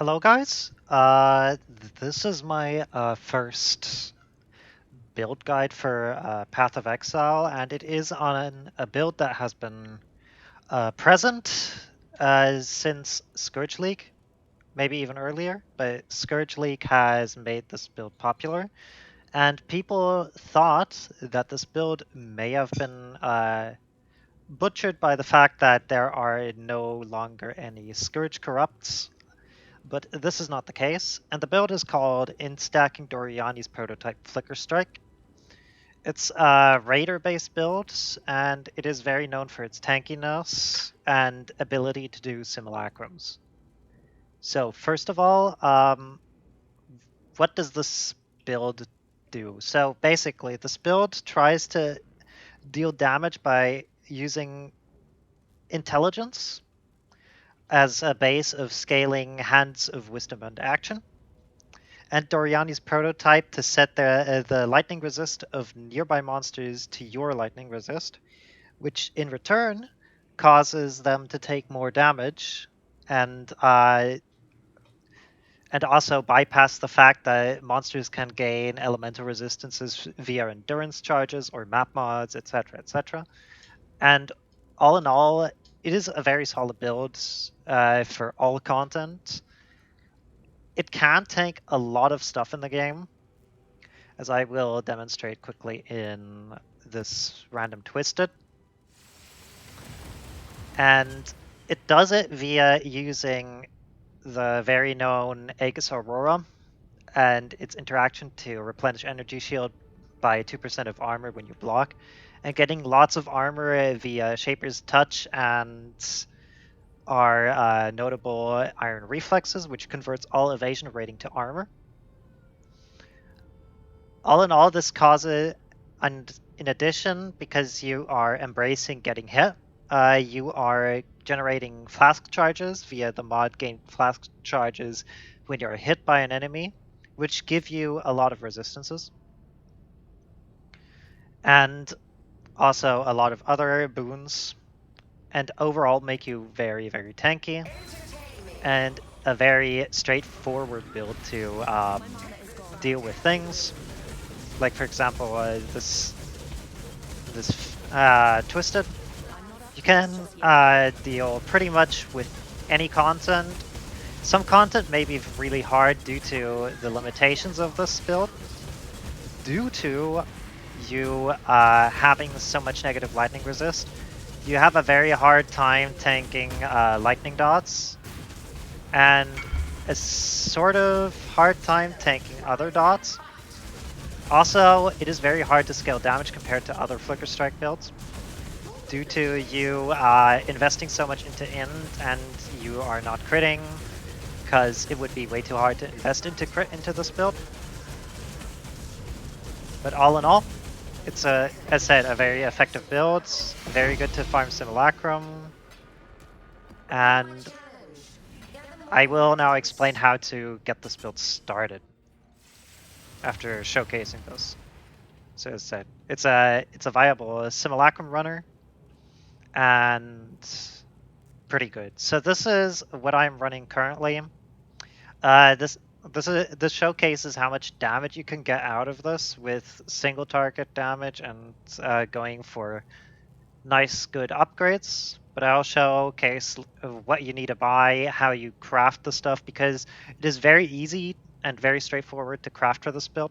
Hello, guys. This is my first build guide for Path of Exile, and it is on a build that has been present since Scourge League, maybe even earlier. But Scourge League has made this build popular, and people thought that this build may have been butchered by the fact that there are no longer any Scourge Corrupts, but this is not the case, and the build is called In Stacking Doryani's Prototype Flicker Strike. It's a Raider-based build, and it is very known for its tankiness and ability to do simulacrums. So first of all, what does this build do? So basically, this build tries to deal damage by using intelligence as a base of scaling Hands of Wisdom and Action, and Doryani's prototype to set the lightning resist of nearby monsters to your lightning resist, which in return causes them to take more damage and also bypass the fact that monsters can gain elemental resistances via endurance charges or map mods, etc., etc. And all in all, it is a very solid build for all content. It can tank a lot of stuff in the game, as I will demonstrate quickly in this random twisted. And it does it via using the very known Aegis Aurora and its interaction to replenish energy shield by 2% of armor when you block, and getting lots of armor via Shaper's Touch and our notable Iron Reflexes, which converts all evasion rating to armor. All in all, this causes, and in addition, because you are embracing getting hit, you are generating flask charges via the mod gain flask charges when you're hit by an enemy, which give you a lot of resistances. And also a lot of other boons, and overall make you very, very tanky, and a very straightforward build to deal with things. Like, for example, this Twisted. You can deal pretty much with any content. Some content may be really hard due to the limitations of this build, due to you having so much negative lightning resist. You have a very hard time tanking lightning dots, and a sort of hard time tanking other dots. Also, it is very hard to scale damage compared to other Flicker Strike builds, due to you investing so much into Ind and you are not critting, because it would be way too hard to invest into crit into this build. But all in all, it's as I said, a very effective build, very good to farm Simulacrum, and I will now explain how to get this build started after showcasing this. So as I said, it's a viable Simulacrum runner, and pretty good. So this is what I'm running currently. This showcases how much damage you can get out of this with single target damage and going for nice, good upgrades. But I'll showcase what you need to buy, how you craft the stuff, because it is very easy and very straightforward to craft for this build.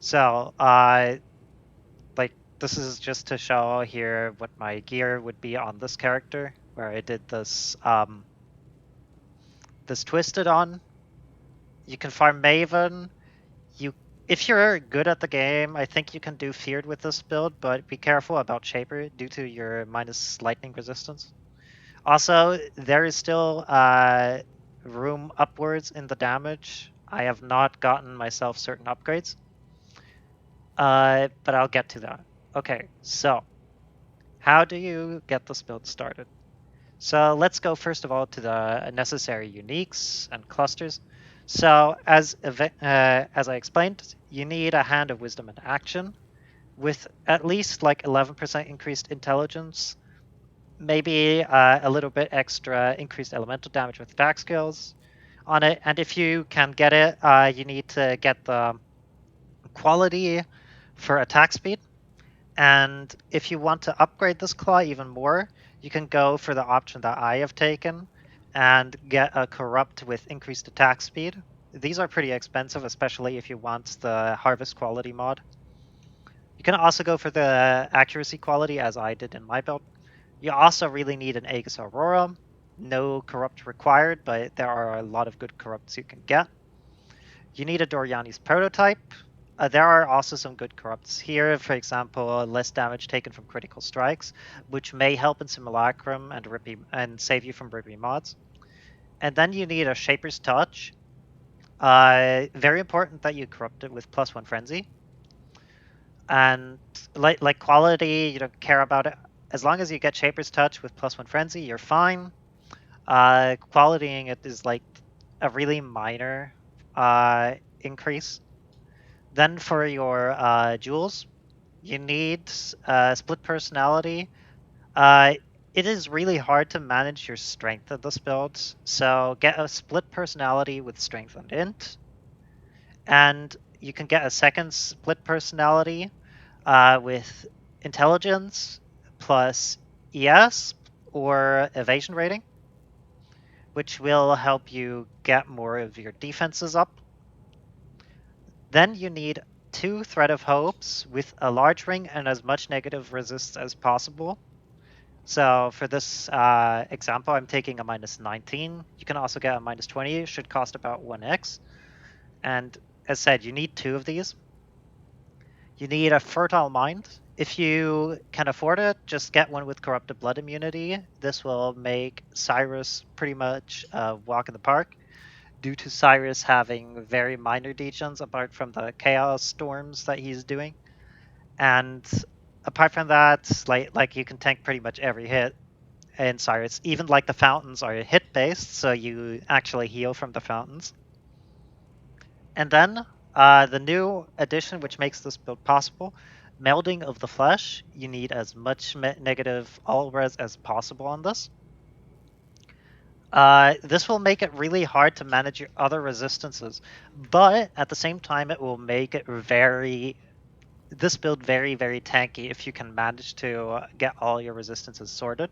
So, like, this is just to show here what my gear would be on this character, where I did this this twisted on. You can farm Maven. If you're good at the game, I think you can do Feared with this build, but be careful about Shaper due to your minus lightning resistance. Also, there is still room upwards in the damage. I have not gotten myself certain upgrades, but I'll get to that. Okay, so how do you get this build started? So let's go first of all to the necessary uniques and clusters. So as I explained, you need a Hand of Wisdom and Action with at least like 11% increased intelligence, maybe a little bit extra increased elemental damage with attack skills, on it. And if you can get it, you need to get the quality for attack speed. And if you want to upgrade this claw even more, you can go for the option that I have taken and get a corrupt with increased attack speed. These are pretty expensive, especially if you want the harvest quality mod. You can also go for the accuracy quality as I did in my build. You also really need an Aegis Aurora. No corrupt required, but there are a lot of good corrupts you can get. You need a Doryani's prototype. There are also some good corrupts here, for example, less damage taken from critical strikes, which may help in Simulacrum and save you from Rippy mods. And then you need a Shaper's Touch. Very important that you corrupt it with +1 Frenzy. And like quality, you don't care about it. As long as you get Shaper's Touch with +1 Frenzy, you're fine. Qualitying it is like a really minor increase. Then for your jewels, you need split personality. Uh, it is really hard to manage your strength in this build, so get a split personality with strength and int, and you can get a second split personality with intelligence plus ES or evasion rating, which will help you get more of your defenses up. Then you need 2 Thread of Hopes with a large ring and as much negative resist as possible. So for this example, I'm taking a -19. You can also get a -20. It should cost about 1x. And as said, you need 2 of these. You need a Fertile Mind. If you can afford it, just get one with Corrupted Blood immunity. This will make Cyrus pretty much a walk in the park, due to Cyrus having very minor degens apart from the Chaos Storms that he's doing. And apart from that, like you can tank pretty much every hit in Cyrus. Even like the fountains are hit based, so you actually heal from the fountains. And then the new addition, which makes this build possible, melding of the flesh. You need as much negative all res as possible on this. This will make it really hard to manage your other resistances, but at the same time, it will make it this build very, very tanky if you can manage to get all your resistances sorted.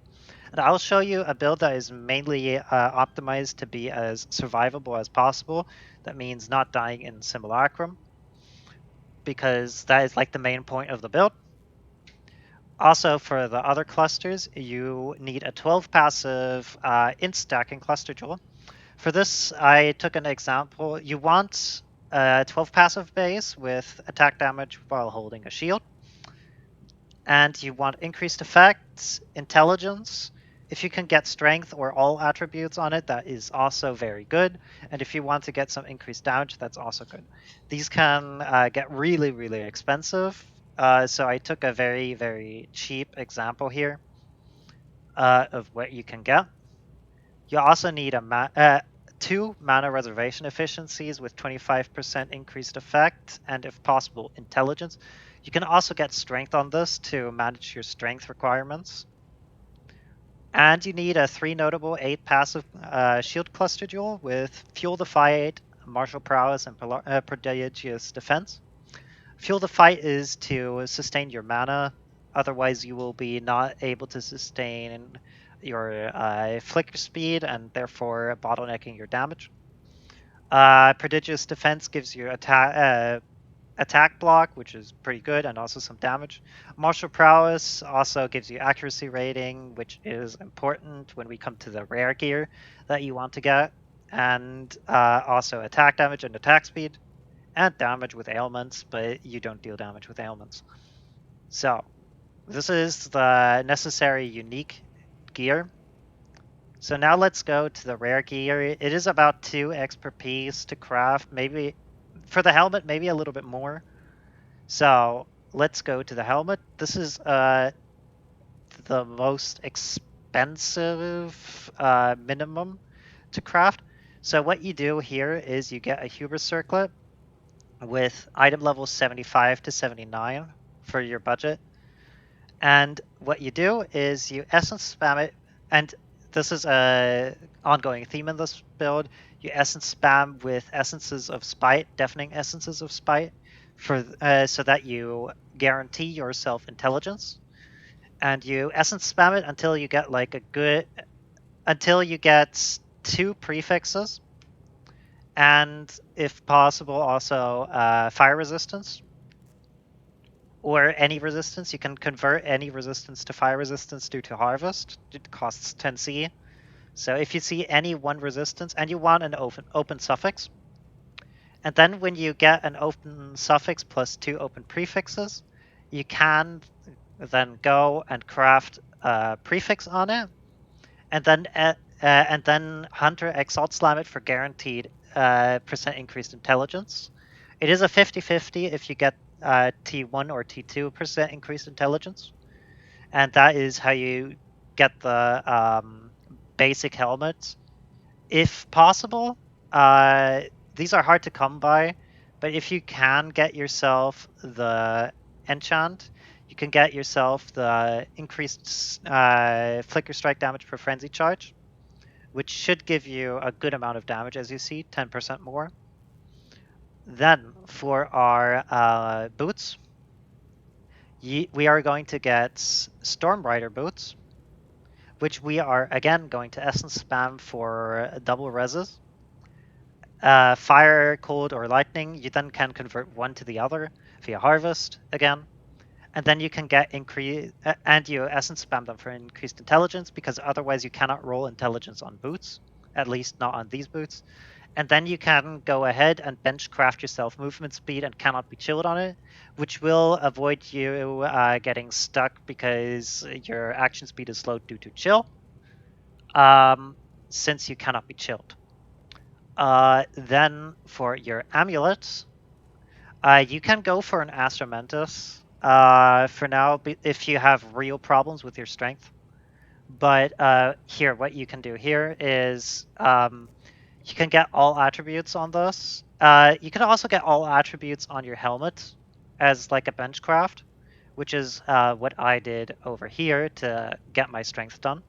And I'll show you a build that is mainly optimized to be as survivable as possible. That means not dying in Simulacrum, because that is like the main point of the build. Also, for the other clusters, you need a 12 passive int stacking cluster jewel. For this, I took an example. You want a 12 passive base with attack damage while holding a shield. And you want increased effects, intelligence. If you can get strength or all attributes on it, that is also very good. And if you want to get some increased damage, that's also good. These can get really, really expensive. So I took a very, very cheap example here of what you can get. You also need a 2 mana reservation efficiencies with 25% increased effect, and if possible, intelligence. You can also get strength on this to manage your strength requirements. And you need a 3 notable 8 passive shield cluster jewel with Fuel the Fight, Martial Prowess, and Prodigious Defense. Fuel the Fight is to sustain your mana, otherwise you will be not able to sustain your flicker speed and therefore bottlenecking your damage. Prodigious Defense gives you attack block, which is pretty good, and also some damage. Martial Prowess also gives you accuracy rating, which is important when we come to the rare gear that you want to get, and also attack damage and attack speed, and damage with ailments, but you don't deal damage with ailments. So this is the necessary unique gear. So now let's go to the rare gear. It is about 2x per piece to craft, maybe for the helmet, maybe a little bit more. So let's go to the helmet. This is the most expensive minimum to craft. So what you do here is you get a hubris circlet with item level 75 to 79 for your budget. And what you do is you essence spam it. And this is a ongoing theme in this build. You essence spam with essences of spite, deafening essences of spite, for so that you guarantee yourself intelligence, and you essence spam it until you get like until you get 2 prefixes, and if possible, also fire resistance or any resistance. You can convert any resistance to fire resistance due to harvest. It costs 10C. So if you see any one resistance and you want an open suffix, and then when you get an open suffix plus 2 open prefixes, you can then go and craft a prefix on it, and then Hunter Exalt Slam it for guaranteed percent increased intelligence. It is a 50-50 if you get T1 or T2% increased intelligence, and that is how you get the basic helmet. If possible, uh, these are hard to come by, but if you can get yourself the enchant, you can get yourself the increased flicker strike damage per frenzy charge, which should give you a good amount of damage, as you see, 10% more. Then for our boots, we are going to get Storm Rider boots, which we are again going to essence spam for double reses. Fire, cold, or lightning, you then can convert one to the other via harvest again. And then you can get and you essence spam them for increased intelligence, because otherwise you cannot roll intelligence on boots, at least not on these boots. And then you can go ahead and bench craft yourself movement speed and cannot be chilled on it, which will avoid you getting stuck because your action speed is slowed due to chill, since you cannot be chilled. Then for your amulets, you can go for an Astramentus for now if you have real problems with your strength. But here, what you can do here is you can get all attributes on this. You can also get all attributes on your helmet as like a bench craft, which is what I did over here to get my strength done.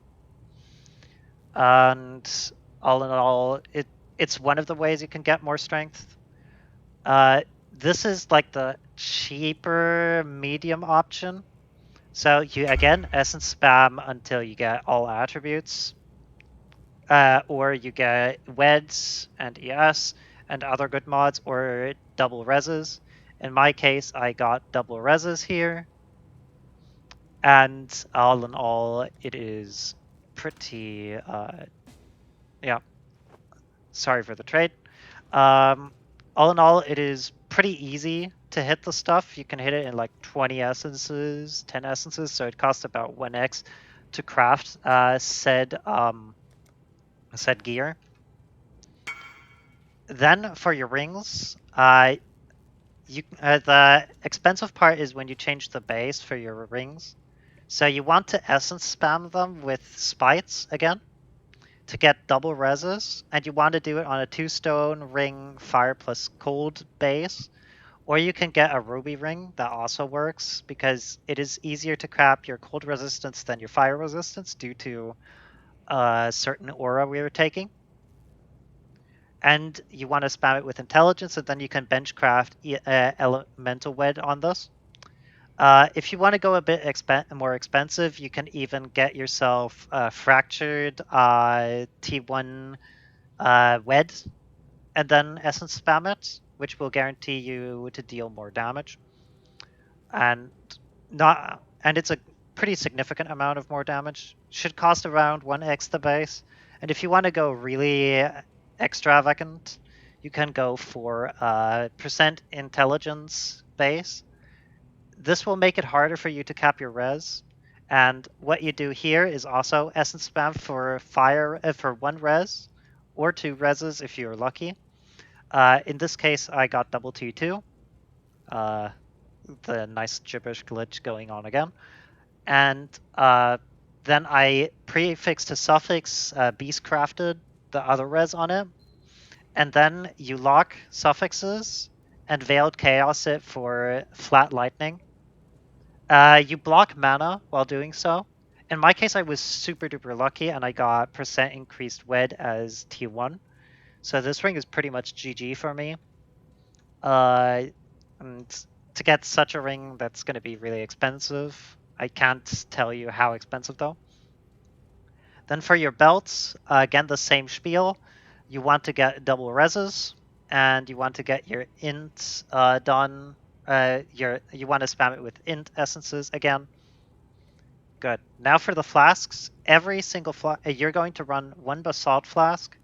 And all in all, it's one of the ways you can get more strength. This is like the cheaper medium option. So you again essence spam until you get all attributes, or you get weds and ES and other good mods, or double reses. In my case, I got double reses here, and all in all, it is pretty. Yeah, sorry for the trade. All in all, it is pretty easy to hit the stuff. You can hit it in like 20 essences, 10 essences, so it costs about 1x to craft said gear. Then for your rings, the expensive part is when you change the base for your rings. So you want to essence spam them with spites again to get double reses, and you want to do it on a 2-stone ring fire plus cold base, or you can get a ruby ring that also works because it is easier to cap your cold resistance than your fire resistance due to a certain aura we were taking. And you want to spam it with intelligence, and then you can bench craft elemental wed on this. If you want to go a bit more expensive, you can even get yourself fractured T1 wed, and then essence spam it, which will guarantee you to deal more damage. And it's a pretty significant amount of more damage. Should cost around 1x the base. And if you want to go really extravagant, you can go for percent intelligence base. This will make it harder for you to cap your res. And what you do here is also essence spam for fire for 1 res or 2 reses if you're lucky. In this case, I got double T2. The nice gibberish glitch going on again. And then I prefixed to suffix beast crafted the other res on it. And then you lock suffixes and veiled chaos it for flat lightning. You block mana while doing so, in my case, I was super duper lucky and I got percent increased wed as T1. So this ring is pretty much GG for me. And to get such a ring, that's going to be really expensive. I can't tell you how expensive though. Then for your belts, again, the same spiel. You want to get double reses, and you want to get your int done. You want to spam it with int essences again. Good. Now for the flasks, every single you're going to run one basalt flask,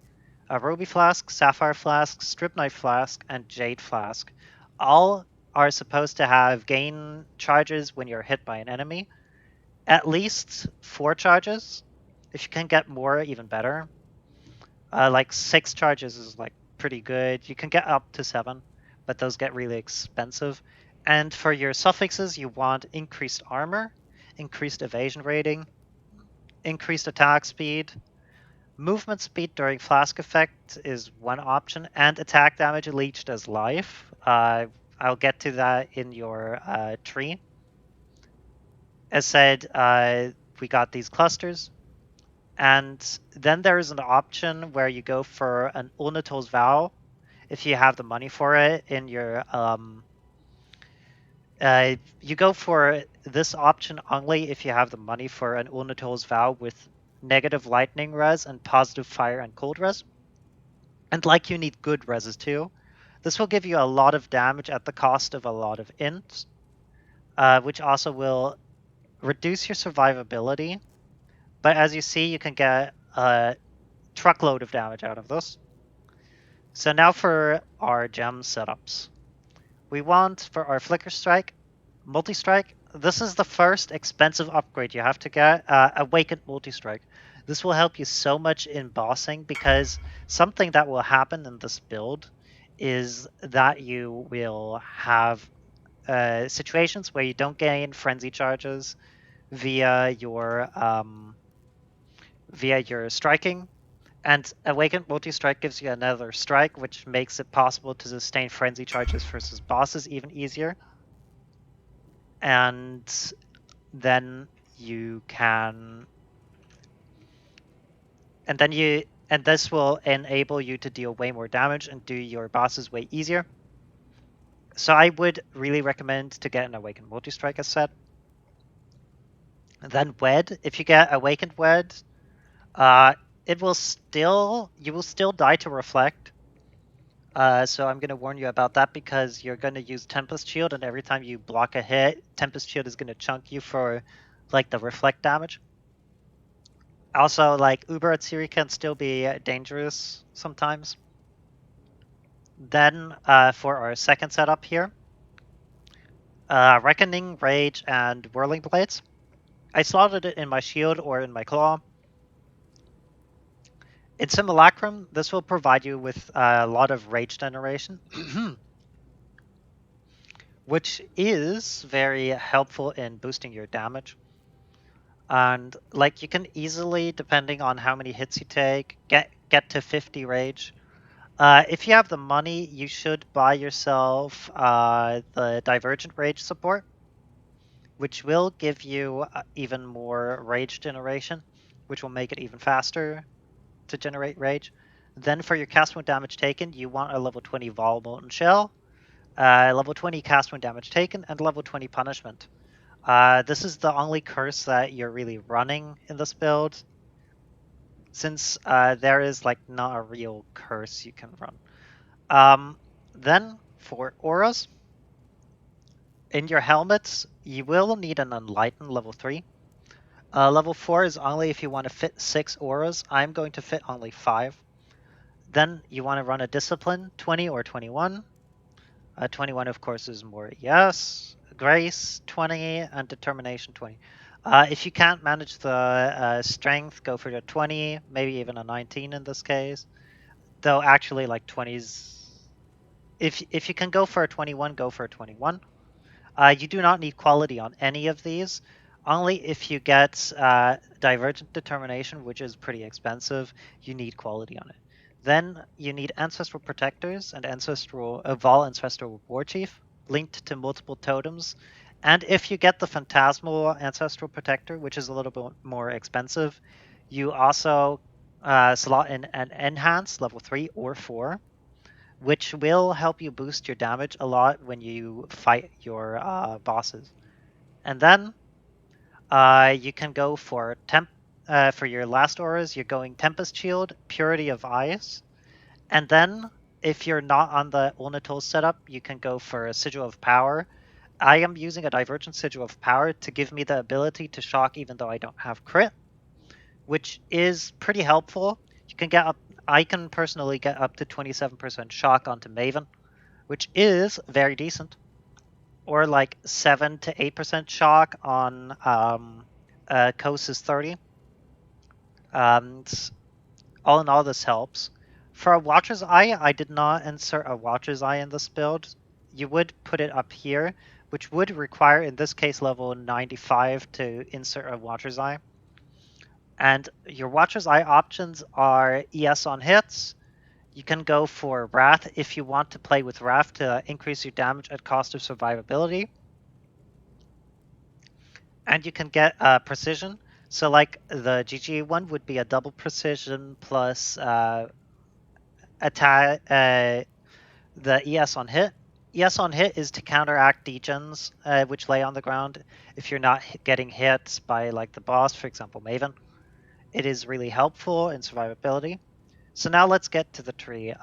a ruby flask, sapphire flask, strip knife flask, and jade flask. All are supposed to have gain charges when you're hit by an enemy. At least 4 charges. If you can get more, even better. Like 6 charges is like pretty good. You can get up to 7, but those get really expensive. And for your suffixes, you want increased armor, increased evasion rating, increased attack speed. Movement speed during flask effect is one option, and attack damage leached as life. I'll get to that in your tree. As said, we got these clusters. And then there's an option where you go for an Unatos Vow if you have the money for it in your you go for this option only if you have the money for an Unatos Vow with negative lightning res and positive fire and cold res. And like you need good reses too. This will give you a lot of damage at the cost of a lot of int, which also will reduce your survivability. But as you see, you can get a truckload of damage out of this. So now for our gem setups. We want for our Flicker Strike, Multi-Strike. This is the first expensive upgrade you have to get, Awakened Multi-Strike. This will help you so much in bossing because something that will happen in this build is that you will have situations where you don't gain frenzy charges via your striking, and Awakened Multi-Strike gives you another strike, which makes it possible to sustain frenzy charges versus bosses even easier. And then you can, and this will enable you to deal way more damage and do your bosses way easier. So I would really recommend to get an Awakened Multi-Strike as set. And then Wed, if you get Awakened Wed, you will still die to Reflect. So I'm going to warn you about that because you're going to use Tempest Shield, and every time you block a hit, Tempest Shield is going to chunk you for like the reflect damage. Also, like Uber Atsiri can still be dangerous sometimes. Then for our second setup here, Reckoning, Rage, and Whirling Blades. I slotted it in my shield or in my claw. In Simulacrum, this will provide you with a lot of rage generation, which is very helpful in boosting your damage. And like you can easily, depending on how many hits you take, get to 50 rage. If you have the money, you should buy yourself the Divergent Rage support, which will give you even more rage generation, which will make it even faster to generate rage. Then for your cast wound damage taken, you want a level 20 Vol Molten Shell, level 20 cast wound damage taken, and level 20 punishment. This is the only curse that you're really running in this build, since there is like not a real curse you can run. Then for auras, in your helmets, you will need an Enlighten level 3. Level 4 is only if you want to fit 6 auras. I'm going to fit only 5. Then you want to run a Discipline 20 or 21. 21, of course, is more yes. Grace 20 and Determination 20. If you can't manage the Strength, go for the 20, maybe even a 19 in this case. Though actually, like 20s, if you can go for a 21, go for a 21. You do not need quality on any of these. Only if you get Divergent Determination, which is pretty expensive, you need quality on it. Then you need Ancestral Protectors and Ancestral Vol Ancestral War Chief linked to multiple totems. And if you get the Phantasmal Ancestral Protector, which is a little bit more expensive, you also slot in an Enhance level 3 or 4, which will help you boost your damage a lot when you fight your bosses. And then you can go for for your last auras, you're going Tempest Shield, Purity of Eyes, and then if you're not on the Ulnatul setup, you can go for a Sigil of Power. I am using a Divergent Sigil of Power to give me the ability to shock even though I don't have crit, which is pretty helpful. You can get up. I can personally get up to 27% shock onto Maven, which is very decent, or like 7 to 8% shock on Kos 30. All in all, this helps. For a Watcher's Eye, I did not insert a Watcher's Eye in this build. You would put it up here, which would require, in this case, level 95 to insert a Watcher's Eye. And your Watcher's Eye options are ES on hits. You can go for Wrath if you want to play with Wrath to increase your damage at cost of survivability. And you can get Precision. So like the GG one would be a double Precision plus attack the ES on hit. ES on hit is to counteract degens which lay on the ground if you're not getting hit by like the boss, for example, Maven. It is really helpful in survivability. So now let's get to the tree.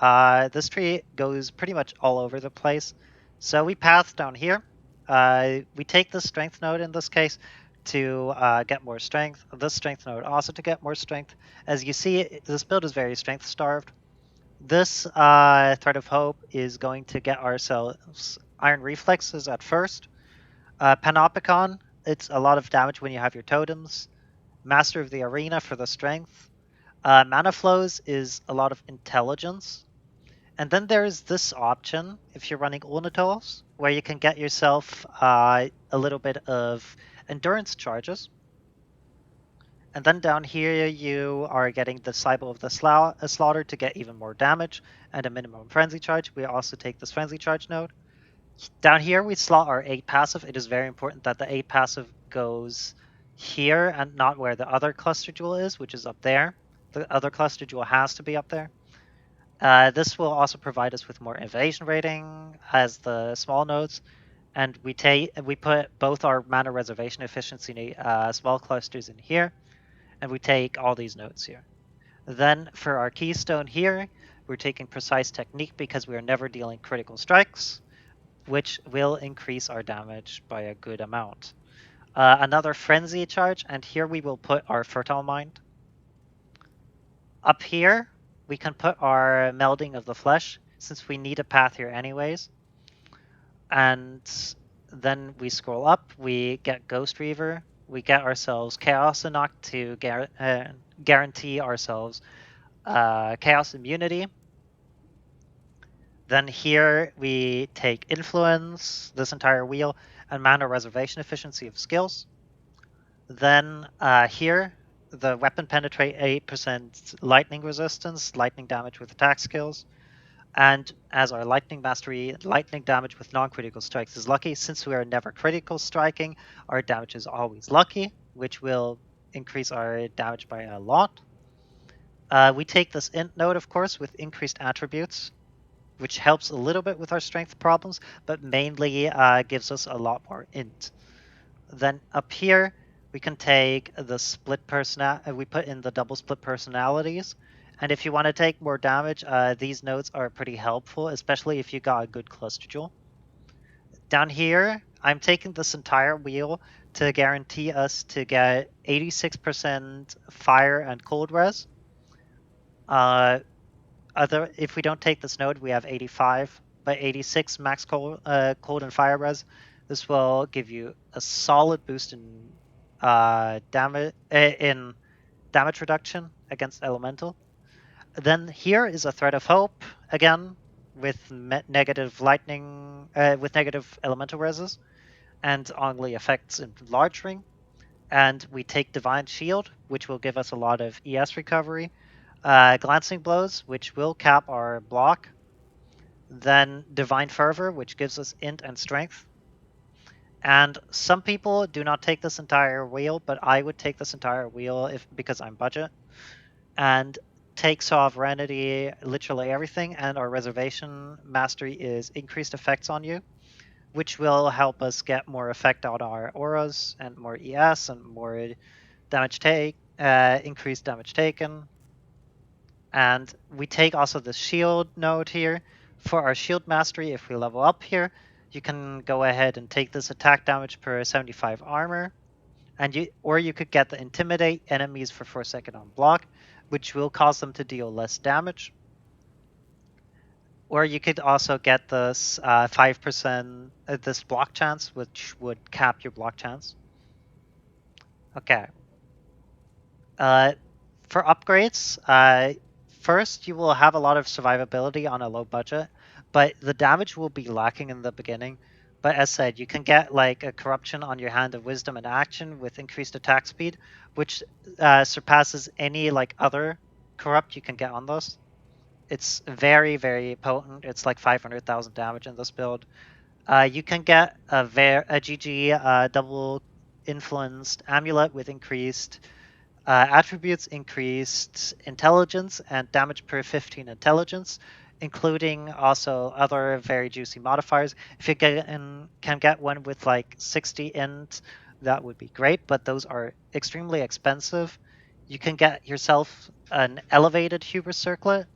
This tree goes pretty much all over the place. So we path down here. We take the strength node in this case to get more strength. This strength node also to get more strength. As you see, this build is very strength starved. This Thread of Hope is going to get ourselves Iron Reflexes at first. Panopticon, it's a lot of damage when you have your totems. Master of the Arena for the strength. Mana Flows is a lot of intelligence. And then there's this option, if you're running Ornithos, where you can get yourself a little bit of endurance charges. And then down here, you are getting the Cyber of the Slaughter to get even more damage and a minimum Frenzy Charge. We also take this Frenzy Charge node. Down here, we slot our 8 passive. It is very important that the 8 passive goes here and not where the other Cluster Jewel is, which is up there. The other Cluster Jewel has to be up there. This will also provide us with more evasion rating as the small nodes. And we put both our mana reservation efficiency small clusters in here, and we take all these nodes here. Then for our keystone here, we're taking precise technique because we are never dealing critical strikes, which will increase our damage by a good amount. Another frenzy charge, and here we will put our fertile mind. Up here, we can put our melding of the flesh, since we need a path here anyways. And then we scroll up, we get Ghost Reaver, we get ourselves Chaos Enoch to guarantee ourselves Chaos Immunity. Then here we take Influence, this entire wheel, and Mana Reservation Efficiency of skills. Then here, the weapon penetrate 8% lightning resistance, lightning damage with attack skills. And as our lightning mastery, lightning damage with non-critical strikes is lucky. Since we are never critical striking, our damage is always lucky, which will increase our damage by a lot. We take this int node, of course, with increased attributes, which helps a little bit with our strength problems, but mainly gives us a lot more int. Then up here, we can take the we put in the double split personalities. And if you want to take more damage, these nodes are pretty helpful, especially if you got a good cluster jewel. Down here, I'm taking this entire wheel to guarantee us to get 86% fire and cold res. If we don't take this node, we have 85, but 86 max cold and fire res. This will give you a solid boost in damage reduction against elemental. Then here is a Thread of Hope again with negative lightning with negative elemental reses and only effects in large ring. And we take Divine Shield, which will give us a lot of ES recovery. Glancing Blows, which will cap our block. Then Divine Fervor, which gives us int and strength. And some people do not take this entire wheel, but I would take this entire wheel if because I'm budget and take sovereignty, literally everything, and our reservation mastery is increased effects on you, which will help us get more effect on our auras and more ES and more damage take, increased damage taken. And we take also the shield node here. For our shield mastery, if we level up here, you can go ahead and take this attack damage per 75 armor. And you could get the intimidate enemies for 4 seconds on block, which will cause them to deal less damage. Or you could also get this 5% this block chance, which would cap your block chance. Okay. Uh, for upgrades, first you will have a lot of survivability on a low budget, but the damage will be lacking in the beginning. But as said, you can get like a corruption on your hand of wisdom and action with increased attack speed, which surpasses any like other corrupt you can get on those. It's very, very potent. It's like 500,000 damage in this build. You can get a GG double influenced amulet with increased attributes, increased intelligence, and damage per 15 intelligence, including also other very juicy modifiers. If you can get one with like 60 int, that would be great, but those are extremely expensive. You can get yourself an elevated hubris circlet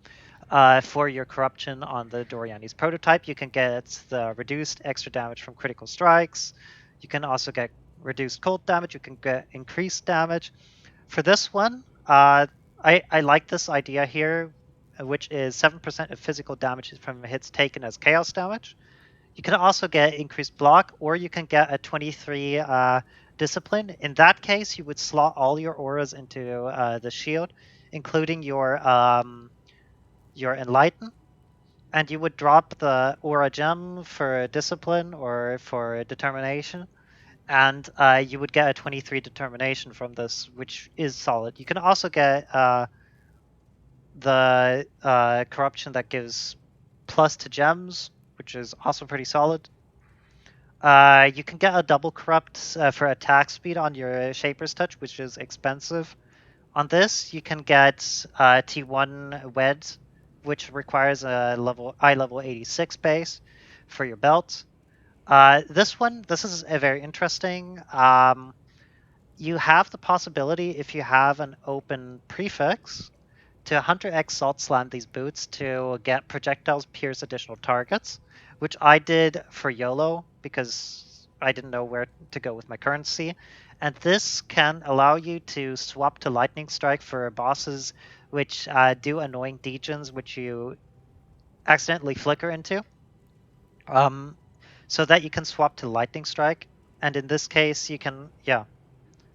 for your corruption on the Doryani's prototype. You can get the reduced extra damage from critical strikes. You can also get reduced cold damage. You can get increased damage. For this one, I like this idea here, which is 7% of physical damage from hits taken as chaos damage. You can also get increased block, or you can get a 23 discipline. In that case, you would slot all your auras into the shield, including your enlighten, and you would drop the aura gem for discipline or for determination, and you would get a 23 determination from this, which is solid. You can also get the corruption that gives plus to gems, which is also pretty solid. You can get a double corrupt for attack speed on your Shaper's Touch, which is expensive. On this, you can get T1 Wed, which requires a eye level 86 base for your belt. This is a very interesting. You have the possibility, if you have an open prefix, to 100x Salt Slam these boots to get projectiles pierce additional targets, which I did for YOLO because I didn't know where to go with my currency. And this can allow you to swap to Lightning Strike for bosses which do annoying degens, which you accidentally flicker into, so that you can swap to Lightning Strike. And in this case, you can,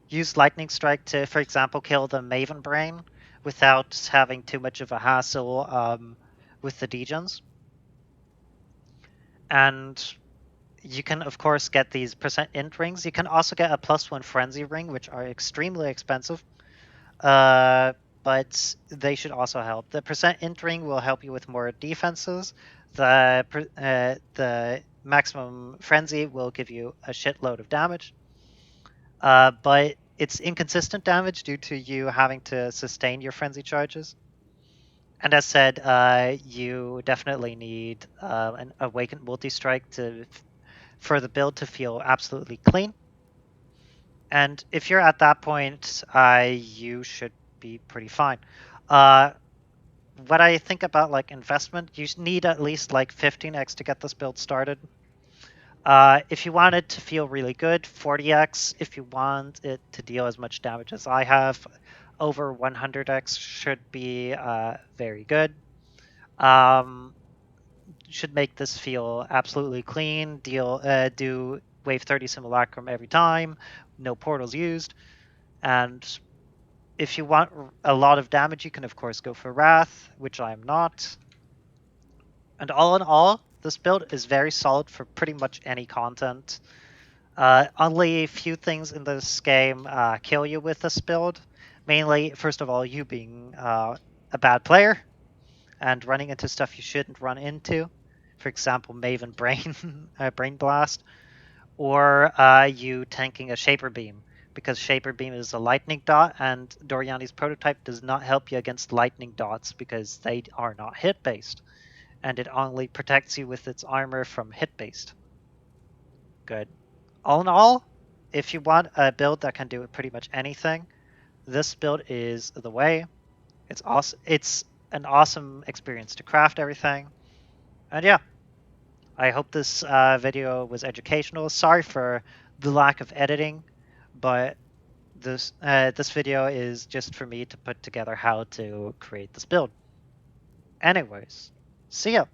use Lightning Strike to, for example, kill the Maven Brain without having too much of a hassle with the degens. And you can, of course, get these percent int rings. You can also get a +1 frenzy ring, which are extremely expensive, but they should also help. The percent int ring will help you with more defenses. The maximum frenzy will give you a shitload of damage. But it's inconsistent damage due to you having to sustain your frenzy charges. And as said, you definitely need an awakened multi-strike for the build to feel absolutely clean. And if you're at that point, you should be pretty fine. What I think about like investment, you need at least like 15x to get this build started. If you want it to feel really good, 40x. If you want it to deal as much damage as I have, over 100x should be very good. Should make this feel absolutely clean. Do wave 30 simulacrum every time, no portals used. And if you want a lot of damage, you can of course go for Wrath, which I'm not. And all in all, this build is very solid for pretty much any content. Only a few things in this game kill you with this build. Mainly, first of all, you being a bad player and running into stuff you shouldn't run into. For example, Maven Brain, Brain Blast. or you tanking a Shaper Beam, because Shaper Beam is a lightning dot, and Doryani's prototype does not help you against lightning dots because they are not hit based, and it only protects you with its armor from hit based. Good. All in all, if you want a build that can do pretty much anything, this build is the way. It's awesome. It's an awesome experience to craft everything, and yeah, I hope this video was educational. Sorry for the lack of editing, but this video is just for me to put together how to create this build. Anyways, see ya.